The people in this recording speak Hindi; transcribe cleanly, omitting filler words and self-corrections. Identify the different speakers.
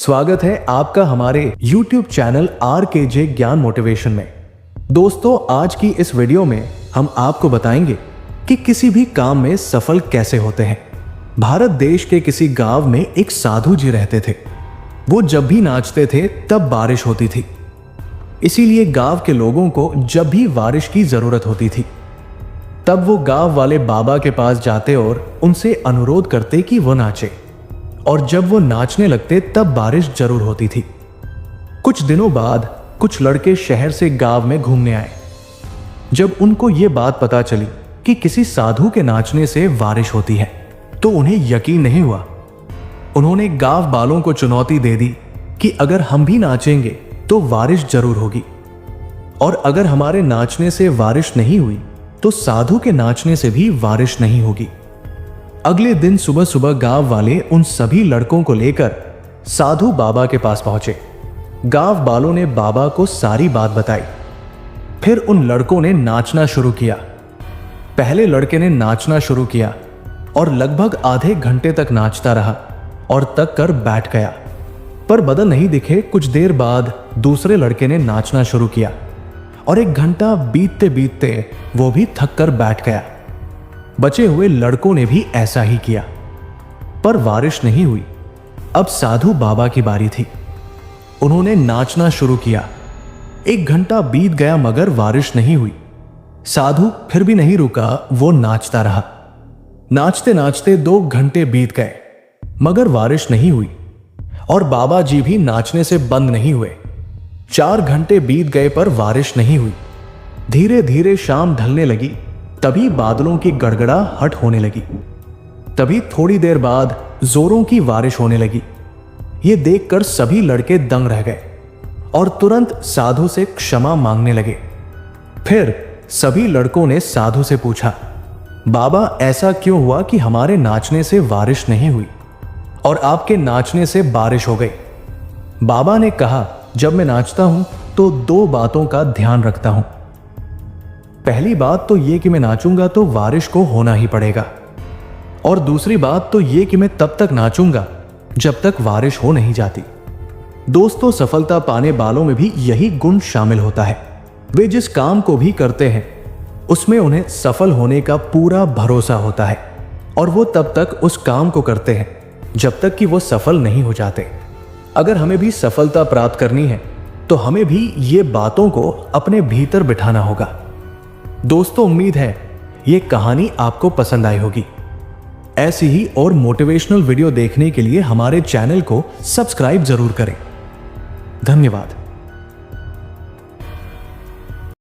Speaker 1: स्वागत है आपका हमारे YouTube चैनल RKJ ज्ञान मोटिवेशन में। दोस्तों, आज की इस वीडियो में हम आपको बताएंगे कि किसी भी काम में सफल कैसे होते हैं। भारत देश के किसी गांव में एक साधु जी रहते थे। वो जब भी नाचते थे तब बारिश होती थी। इसीलिए गांव के लोगों को जब भी बारिश की जरूरत होती थी तब वो गांव वाले बाबा के पास जाते और उनसे अनुरोध करते कि वो नाचे, और जब वो नाचने लगते तब बारिश जरूर होती थी। कुछ दिनों बाद कुछ लड़के शहर से गांव में घूमने आए। जब उनको ये बात पता चली कि किसी साधु के नाचने से बारिश होती है तो उन्हें यकीन नहीं हुआ। उन्होंने गांव वालों को चुनौती दे दी कि अगर हम भी नाचेंगे तो बारिश जरूर होगी, और अगर हमारे नाचने से बारिश नहीं हुई तो साधु के नाचने से भी बारिश नहीं होगी। अगले दिन सुबह सुबह गांव वाले उन सभी लड़कों को लेकर साधु बाबा के पास पहुंचे। गांव वालों ने बाबा को सारी बात बताई। फिर उन लड़कों ने नाचना शुरू किया। पहले लड़के ने नाचना शुरू किया और लगभग आधे घंटे तक नाचता रहा और तक कर बैठ गया, पर बदल नहीं दिखे। कुछ देर बाद दूसरे लड़के ने नाचना शुरू किया और एक घंटा बीतते बीतते वो भी थक कर बैठ गया। बचे हुए लड़कों ने भी ऐसा ही किया, पर बारिश नहीं हुई। अब साधु बाबा की बारी थी। उन्होंने नाचना शुरू किया। एक घंटा बीत गया मगर बारिश नहीं हुई। साधु फिर भी नहीं रुका, वो नाचता रहा। नाचते नाचते 2 घंटे बीत गए मगर बारिश नहीं हुई, और बाबा जी भी नाचने से बंद नहीं हुए। 4 घंटे बीत गए पर बारिश नहीं हुई। धीरे धीरे शाम ढलने लगी। तभी बादलों की गड़गड़ाहट होने लगी। तभी थोड़ी देर बाद जोरों की बारिश होने लगी। ये देखकर सभी लड़के दंग रह गए और तुरंत साधु से क्षमा मांगने लगे। फिर सभी लड़कों ने साधु से पूछा, बाबा ऐसा क्यों हुआ कि हमारे नाचने से बारिश नहीं हुई और आपके नाचने से बारिश हो गई? बाबा ने कहा, जब मैं नाचता हूं तो 2 बातों का ध्यान रखता हूं। पहली बात तो ये कि मैं नाचूंगा तो बारिश को होना ही पड़ेगा, और दूसरी बात तो ये कि मैं तब तक नाचूंगा जब तक बारिश हो नहीं जाती। दोस्तों, सफलता पाने वालों में भी यही गुण शामिल होता है। वे जिस काम को भी करते हैं उसमें उन्हें सफल होने का पूरा भरोसा होता है, और वो तब तक उस काम को करते हैं जब तक कि वो सफल नहीं हो जाते। अगर हमें भी सफलता प्राप्त करनी है तो हमें भी ये बातों को अपने भीतर बिठाना होगा। दोस्तों, उम्मीद है ये कहानी आपको पसंद आई होगी। ऐसी ही और मोटिवेशनल वीडियो देखने के लिए हमारे चैनल को सब्सक्राइब जरूर करें। धन्यवाद।